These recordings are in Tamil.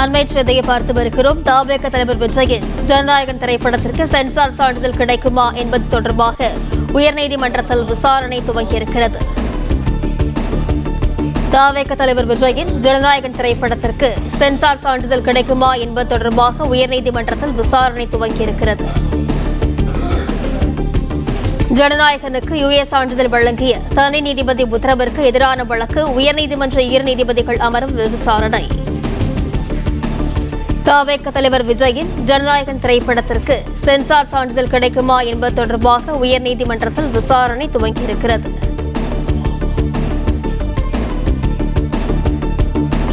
அண்மை செய்தியை பார்த்து வருகிறோம். தவேக தலைவர் விஜயின் ஜனநாயகன் திரைப்படத்திற்கு சென்சார் சான்றிதழ் கிடைக்குமா என்பது தொடர்பாக உயர்நீதிமன்றத்தில் விசாரணை துவங்கியிருக்கிறது. தவேக தலைவர் விஜயின் ஜனநாயகன் திரைப்படத்திற்கு சென்சார் சான்றிதழ் கிடைக்குமா என்பது தொடர்பாக உயர்நீதிமன்றத்தில் விசாரணை துவங்கியிருக்கிறது. ஜனநாயகனுக்கு யுஎஸ் சான்றிதழ் வழங்கிய தனி நீதிபதி உத்தரவிற்கு எதிரான வழக்கு உயர்நீதிமன்ற இரு நீதிபதிகள் அமரும் விசாரணை. தவேக தலைவர் விஜயின் ஜனநாயகன் திரைப்படத்திற்கு சென்சார் சான்றிதழ் கிடைக்குமா என்பது தொடர்பாக உயர்நீதிமன்றத்தில் விசாரணை துவங்கியிருக்கிறது.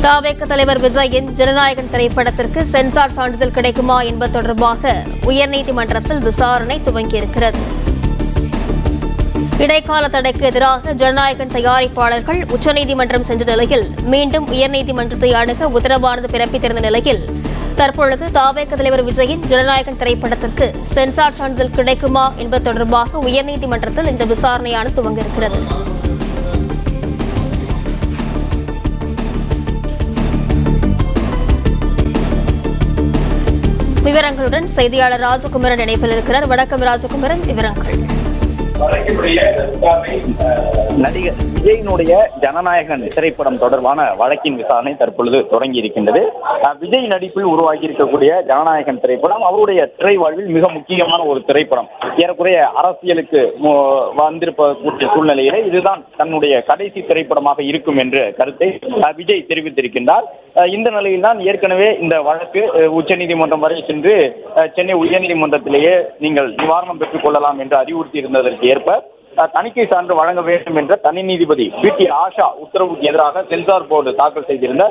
தவேக தலைவர் விஜயின் ஜனநாயகன் திரைப்படத்திற்கு சென்சார் சான்றிதழ் கிடைக்குமா என்பது தொடர்பாக உயர்நீதிமன்றத்தில் விசாரணை துவங்கியிருக்கிறது. இடைக்கால தடைக்கு எதிராக ஜனநாயகன் தயாரிப்பாளர்கள் உச்சநீதிமன்றம் சென்ற நிலையில் மீண்டும் உயர்நீதிமன்றத்தை அணுக உத்தரவானது பிறப்பித்திருந்த நிலையில் தற்பொழுது தவேக தலைவர் விஜயின் ஜனநாயகன் திரைப்படத்திற்கு சென்சார் சான்றிதழ் கிடைக்குமா என்பது தொடர்பாக உயர்நீதிமன்றத்தில் இந்த விசாரணையானது துவங்கியிருக்கிறது. விவரங்களுடன் செய்தியாளர் ராஜகுமரன் இணைப்பில் இருக்கிறார். வணக்கம் ராஜகுமரன், விவரங்கள். நடிகர் விஜயினுடைய ஜனநாயகன் திரைப்படம் தொடர்பான வழக்கின் விசாரணை தற்பொழுது தொடங்கி இருக்கின்றது. விஜய் நடிப்பில் உருவாகி இருக்கக்கூடிய ஜனநாயகன் திரைப்படம் அவருடைய திரை வாழ்வில் மிக முக்கியமான ஒரு திரைப்படம். ஏறக்குறைய அரசியலுக்கு வந்திருக்கக்கூடிய சூழ்நிலையிலே இதுதான் தன்னுடைய கடைசி திரைப்படமாக இருக்கும் என்ற கருத்தை விஜய் தெரிவித்திருக்கின்றார். இந்த நிலையில் தான் ஏற்கனவே இந்த வழக்கு உச்சநீதிமன்றம் வரை சென்று சென்னை உயர்நீதிமன்றத்திலேயே நீங்கள் நிவாரணம் பெற்றுக் கொள்ளலாம் என்று அறிவுறுத்தி இருந்ததற்கு ஏற்ப தணிக்கை சான்று வழங்க வேண்டும் என்ற தனி நீதிபதி பி.டி. ஆஷா உத்தரவுக்கு எதிராக சென்சார் போர்டு தாக்கல் செய்திருந்த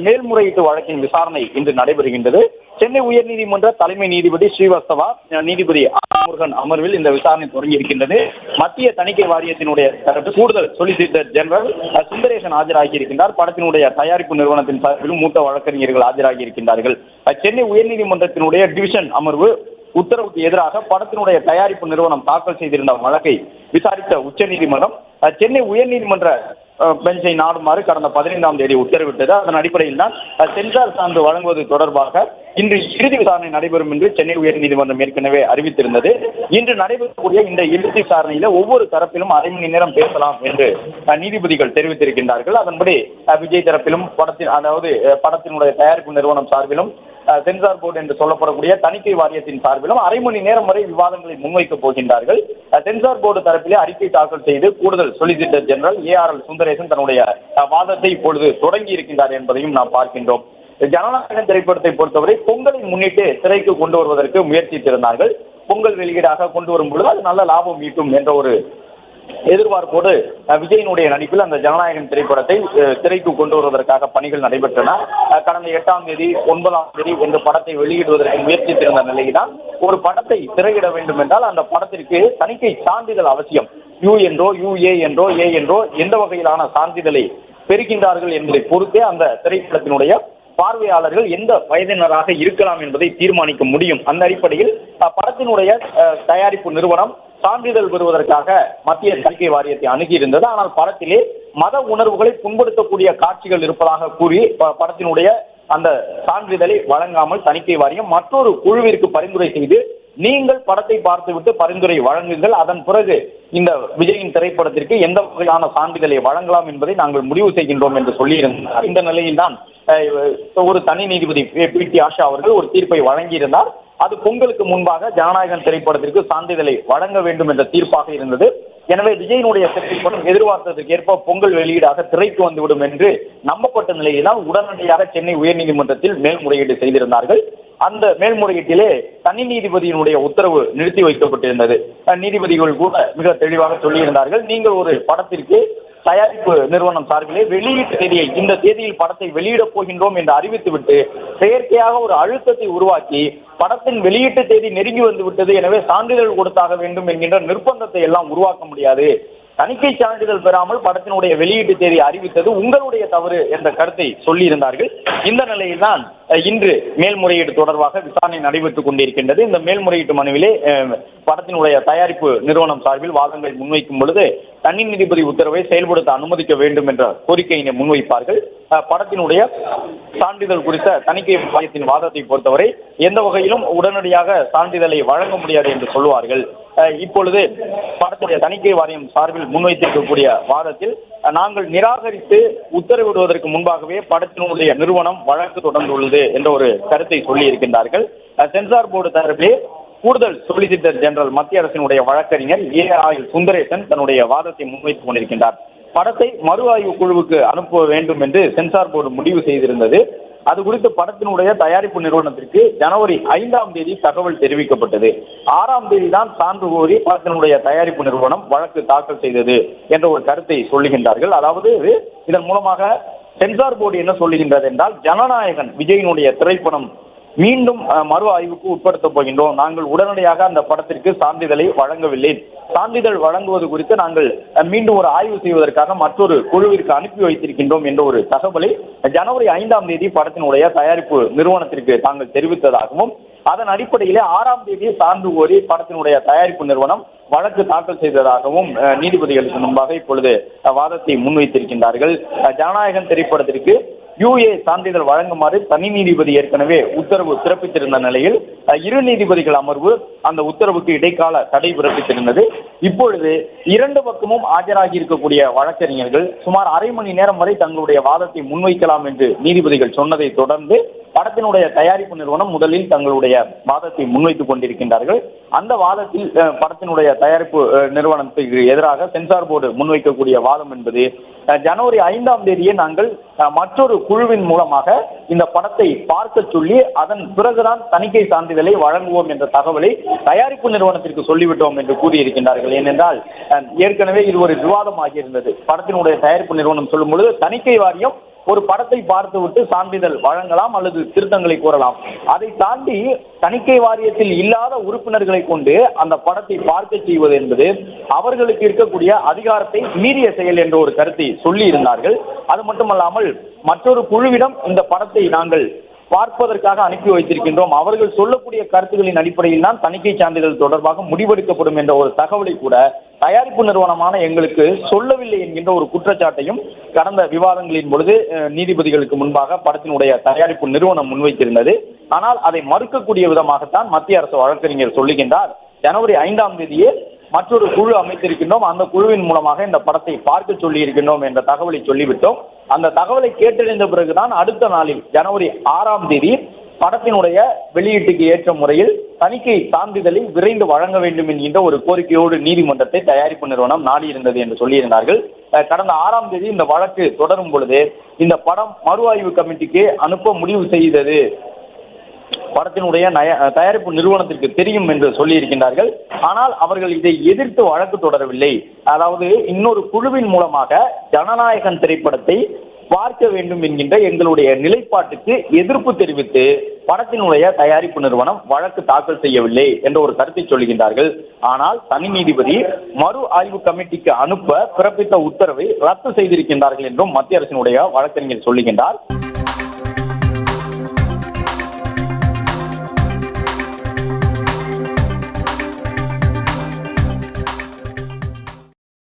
மேல்முறையீட்டு வழக்கின் விசாரணை இன்று நடைபெறுகின்றது. சென்னை உயர்நீதிமன்ற தலைமை நீதிபதி ஸ்ரீவத்சவா, நீதிபதி முருகன் அமர்வில் இந்த விசாரணை தொடங்கி இருக்கின்றது. மத்திய தணிக்கை வாரியத்தினுடைய கூடுதல் சொலிசிட்டர் ஜெனரல் சுந்தரேசன் ஆஜராகி இருக்கின்றார். படத்தினுடைய தயாரிப்பு நிறுவனத்தின் சார்பிலும் மூத்த வழக்கறிஞர்கள் ஆஜராகி இருக்கின்றார்கள். சென்னை உயர்நீதிமன்றத்தினுடைய டிவிஷன் அமர்வு உத்தரவுக்கு எதிராக படத்தினுடைய தயாரிப்பு நிறுவனம் தாக்கல் செய்திருந்த வழக்கை விசாரித்த உச்சநீதிமன்றம் சென்னை உயர்நீதிமன்ற பெஞ்சை நாடுமாறு கடந்த 15ஆம் தேதி உத்தரவிட்டது. அதன் அடிப்படையில் தான் சென்சார் சான்று வழங்குவது தொடர்பாக இன்று இறுதி விசாரணை நடைபெறும் என்று சென்னை உயர்நீதிமன்றம் ஏற்கனவே அறிவித்திருந்தது. இன்று நடைபெறக்கூடிய இந்த இறுதி விசாரணையில ஒவ்வொரு தரப்பிலும் அரை மணி நேரம் பேசலாம் என்று நீதிபதிகள் தெரிவித்திருக்கின்றார்கள். அதன்படி விஜய் தரப்பிலும் படத்தினுடைய தயாரிப்பு நிறுவனம் சார்பிலும் சென்சார் போர்டு என்று சொல்லப்படக்கூடிய தணிக்கை வாரியத்தின் சார்பிலும் அரை மணி நேரம் வரை விவாதங்களை முன்வைக்கப் போகின்றார்கள். சென்சார் போர்டு தரப்பிலே அறிக்கை தாக்கல் செய்து கூடுதல் சொலிசிட்டர் ஜெனரல் ஏ.ஆர்.எல். சுந்தரேசன் தன்னுடைய வாதத்தை இப்பொழுது தொடங்கி இருக்கின்றார் என்பதையும் நாம் பார்க்கின்றோம். ஜனநாயகன் திரைப்படத்தை பொறுத்தவரை பொங்கலை முன்னிட்டு திரைக்கு கொண்டு வருவதற்கு முயற்சித்திருந்தார்கள். பொங்கல் வெளியீடாக கொண்டு வரும் பொழுது அது நல்ல லாபம் ஈட்டும் என்ற ஒரு எதிர்பார்ப்போடு விஜயினுடைய நடிப்பில் அந்த ஜனநாயகன் திரைப்படத்தை திரைக்கு கொண்டு வருவதற்காக பணிகள் நடைபெற்றன. கடந்த 8ஆம் தேதி 9ஆம் தேதி என்ற படத்தை வெளியிடுவதற்கு முயற்சித்திருந்த நிலையில்தான் ஒரு படத்தை திரையிட வேண்டும் என்றால் அந்த படத்திற்கு தணிக்கை சான்றிதழ் அவசியம். யூ என்றோ யூஏ என்றோ ஏ என்றோ எந்த வகையிலான சான்றிதழை பெறுகின்றார்கள் என்பதை பொறுத்தே அந்த திரைப்படத்தினுடைய பார்வையாளர்கள் எந்த வயதினராக இருக்கலாம் என்பதை தீர்மானிக்க முடியும். அந்த அடிப்படையில் படத்தினுடைய தயாரிப்பு நிறுவனம் சான்றிதழ் பெறுவதற்காக மத்திய தணிக்கை வாரியத்தை அணுகியிருந்தது. ஆனால் படத்திலே மத உணர்வுகளை புண்படுத்தக்கூடிய காட்சிகள் இருப்பதாக கூறி படத்தினுடைய அந்த சான்றிதழை வழங்காமல் தணிக்கை வாரியம் மற்றொரு குழுவிற்கு பரிந்துரை செய்து நீங்கள் படத்தை பார்த்துவிட்டு பரிந்துரை வழங்குங்கள், அதன் பிறகு இந்த விஜயின் திரைப்படத்திற்கு எந்த வகையான சான்றிதழை வழங்கலாம் என்பதை நாங்கள் முடிவு செய்கின்றோம் என்று சொல்லியிருந்தார். இந்த நிலையில்தான் ஒரு தனி நீதிபதி பி.டி. ஆஷா அவர்கள் ஒரு தீர்ப்பை வழங்கியிருந்தார். அது பொங்கலுக்கு முன்பாக ஜனநாயகன் திரைப்படத்திற்கு சான்றிதழை வழங்க வேண்டும் என்ற தீர்ப்பாக இருந்தது. எனவே விஜயினுடைய திரைப்படம் எதிர்பார்த்ததற்கு ஏற்ப பொங்கல் வெளியீடாக திரைக்கு வந்துவிடும் என்று நம்பப்பட்ட நிலையில்தான் உடனடியாக சென்னை உயர்நீதிமன்றத்தில் மேல்முறையீடு செய்திருந்தார்கள். அந்த மேல்முறையீட்டிலே தனி நீதிபதியினுடைய உத்தரவு நிறுத்தி வைக்கப்பட்டிருந்தது. நீதிபதிகள் கூட மிக தெளிவாக சொல்லியிருந்தார்கள், நீங்கள் ஒரு படத்திற்கு தயாரிப்பு நிறுவனம் சார்பிலே வெளியீட்டு தேதியை இந்த தேதியில் படத்தை வெளியிடப் போகின்றோம் என்று அறிவித்துவிட்டு செயற்கையாக ஒரு அழுத்தத்தை உருவாக்கி படத்தின் வெளியீட்டு தேதி நெருங்கி வந்து விட்டது, எனவே சான்றிதழ் கொடுத்தாக வேண்டும் என்கின்ற நிர்பந்தத்தை எல்லாம் உருவாக்க முடியாது. தணிக்கை சான்றிதழ் பெறாமல் படத்தினுடைய வெளியீட்டு தேதி அறிவித்தது உங்களுடைய தவறு என்ற கருத்தை சொல்லியிருந்தார்கள். இந்த நிலையில்தான் இன்று மேல்முறையீடு தொடர்பாக விசாரணை நடைபெற்றுக் கொண்டிருக்கின்றது. இந்த மேல்முறையீட்டு மனுவிலே படத்தினுடைய தயாரிப்பு நிறுவனம் சார்பில் வாதங்கள் முன்வைக்கும் பொழுது தனி நீதிபதி உத்தரவை செயல்படுத்த அனுமதிக்க வேண்டும் என்ற கோரிக்கையினை முன்வைப்பார்கள். படத்தினுடைய சான்றிதழ் குறித்த தணிக்கை வாரியத்தின் வாதத்தை பொறுத்தவரை எந்த வகையிலும் உடனடியாக சான்றிதழை வழங்க முடியாது என்று சொல்லுவார்கள். இப்பொழுது படத்துடைய தணிக்கை வாரியம் சார்பில் முன்வைத்திருக்கக்கூடிய வாதத்தில் நாங்கள் நிராகரித்து உத்தரவிடுவதற்கு முன்பாகவே படத்தினுடைய நிறுவனம் வழக்கு தொடர்ந்துள்ளது என்ற ஒரு கருத்தை சொல்லி இருக்கின்றார்கள். சென்சார் போர்டு தரப்பிலே கூடுதல் சொலிசிட்டர் ஜெனரல் மத்திய அரசினுடைய வழக்கறிஞர் AR சுந்தரேசன் தன்னுடைய வாதத்தை முன்வைத்துக் கொண்டிருக்கின்றார். படத்தை மறு ஆய்வு குழுவுக்கு அனுப்ப வேண்டும் என்று சென்சார் போர்டு முடிவு செய்திருந்தது. அது குறித்து படத்தினுடைய தயாரிப்பு நிறுவனத்திற்கு ஜனவரி 5ஆம் தேதி தகவல் தெரிவிக்கப்பட்டது. 6ஆம் தேதி தான் சான்று கோரி படத்தினுடைய தயாரிப்பு நிறுவனம் வழக்கு தாக்கல் செய்தது என்ற ஒரு கருத்தை சொல்லுகின்றார்கள். அதாவது இதன் மூலமாக சென்சார் போர்டு என்ன சொல்லுகின்றது என்றால், ஜனநாயகன் விஜயினுடைய திரைப்படம் மீண்டும் மறு ஆய்வுக்கு உட்படுத்தப் போகின்றோம். நாங்கள் உடனடியாக அந்த படத்திற்கு சான்றிதழை வழங்கவில்லை. சான்றிதழ் வழங்குவது குறித்து நாங்கள் மீண்டும் ஒரு ஆய்வு செய்வதற்காக மற்றொரு குழுவிற்கு அனுப்பி வைத்திருக்கின்றோம் என்ற ஒரு தகவலை ஜனவரி 5ஆம் தேதி படத்தினுடைய தயாரிப்பு நிறுவனத்திற்கு தாங்கள் தெரிவித்ததாகவும், அதன் அடிப்படையிலே 6ஆம் தேதி சான்று கோரி படத்தினுடைய தயாரிப்பு நிறுவனம் வழக்கு தாக்கல் செய்ததாகவும் நீதிபதிகளுக்கு முன்பாக இப்பொழுது வாதத்தை முன்வைத்திருக்கின்றார்கள். ஜனநாயகன் திரைப்படத்திற்கு UA சான்றிதழ் வழங்குமாறு தனி நீதிபதி ஏற்கனவே உத்தரவு பிறப்பித்திருந்த நிலையில் இரு நீதிபதிகள் அமர்வு அந்த உத்தரவுக்கு இடைக்கால தடை பிறப்பித்திருந்தது. இப்பொழுது இரண்டு பக்கமும் ஆஜராகி இருக்கக்கூடிய வழக்கறிஞர்கள் சுமார் அரை மணி நேரம் வரை தங்களுடைய வாதத்தை முன்வைக்கலாம் என்று நீதிபதிகள் சொன்னதை தொடர்ந்து படத்தினுடைய தயாரிப்பு நிறுவனம் முதலில் தங்களுடைய வாதத்தை முன்வைத்துக் கொண்டிருக்கின்றார்கள். அந்த வாதத்தில் படத்தினுடைய தயாரிப்பு நிறுவனத்துக்கு எதிராக சென்சார் போர்டு முன்வைக்கக்கூடிய வாதம் என்பது, ஜனவரி 5ஆம் தேதியே நாங்கள் மற்றொரு குழுவின் மூலமாக இந்த படத்தை பார்க்க சொல்லி அதன் பிறகுதான் தணிக்கை சான்றிதழை வழங்குவோம் என்ற தகவலை தயாரிப்பு நிறுவனத்திற்கு சொல்லிவிட்டோம் என்று கூறியிருக்கின்றார்கள். ஏனென்றால் ஏற்கனவே இது ஒரு விவாதமாக இருந்தது. படத்தினுடைய தயாரிப்பு நிறுவனம் சொல்லும் பொழுது தணிக்கை வாரியம் ஒரு படத்தை பார்த்துவிட்டு சான்றிதழ் வழங்கலாம் அல்லது திருத்தங்களை கூறலாம். அதை தாண்டி தணிக்கை வாரியத்தில் இல்லாத உறுப்பினர்களை கொண்டு அந்த படத்தை பார்க்க செய்வது என்பது அவர்களுக்கு இருக்கக்கூடிய அதிகாரத்தை மீறிய செயல் என்ற ஒரு கருத்தை சொல்லி இருந்தார்கள். அது மட்டுமல்லாமல் மற்றொரு குழுவிடம் இந்த படத்தை நாங்கள் பார்ப்பதற்காக அனுப்பி வைத்திருக்கின்றோம், அவர்கள் சொல்லக்கூடிய கருத்துக்களின் அடிப்படையில் தான் தணிக்கை சான்றிதழ் தொடர்பாக முடிவெடுக்கப்படும் என்ற ஒரு தகவலை கூட தயாரிப்பு நிறுவனமான எங்களுக்கு சொல்லவில்லை என்கின்ற ஒரு குற்றச்சாட்டையும் கடந்த விவாதங்களின் பொழுது நீதிபதிகளுக்கு முன்பாக படத்தினுடைய தயாரிப்பு நிறுவனம் முன்வைத்திருந்தது. ஆனால் அதை மறுக்கக்கூடிய விதமாகத்தான் மத்திய அரசு வழக்கறிஞர் சொல்லுகின்றார். ஜனவரி 5ஆம் தேதியே மற்றொரு குழு அமைத்திருக்கின்றோம், அந்த குழுவின் மூலமாக இந்த படத்தை பார்க்க சொல்லி இருக்கின்றோம் என்ற தகவலை சொல்லிவிட்டோம். அந்த தகவலை கேட்டறிந்த பிறகுதான் அடுத்த நாளில் ஜனவரி 6ஆம் தேதி படத்தினுடைய வெளியீட்டுக்கு ஏற்ற முறையில் தணிக்கை சான்றிதழை விரைந்து வழங்க வேண்டும் என்கின்ற ஒரு கோரிக்கையோடு நீதிமன்றத்தை தயாரிப்பு நிறுவனம் நாடியிருந்தது என்று சொல்லியிருந்தார்கள். கடந்த 6ஆம் தேதி இந்த வழக்கு தொடரும் பொழுது இந்த படம் மறு ஆய்வு கமிட்டிக்கு அனுப்ப முடிவு செய்தது படத்தினுடைய தயாரிப்பு நிறுவனத்திற்கு தெரியும் என்று சொல்லி இருக்கின்றார்கள். ஆனால் அவர்கள் இதை எதிர்த்து வழக்கு தொடரவில்லை. அதாவது இன்னொரு குழுவின் மூலமாக ஜனநாயகன் திரைப்படத்தை பார்க்க வேண்டும் என்கின்ற எங்களுடைய நிலைப்பாட்டுக்கு எதிர்ப்பு தெரிவித்து படத்தினுடைய தயாரிப்பு நிறுவனம் வழக்கு தாக்கல் செய்யவில்லை என்ற ஒரு கருத்தை சொல்லுகின்றார்கள். ஆனால் தனி நீதிபதி மறு ஆய்வு கமிட்டிக்கு அனுப்ப பிறப்பித்த உத்தரவை ரத்து செய்திருக்கின்றார்கள் என்றும் மத்திய அரசினுடைய வழக்கறிஞர் சொல்லுகின்றார்.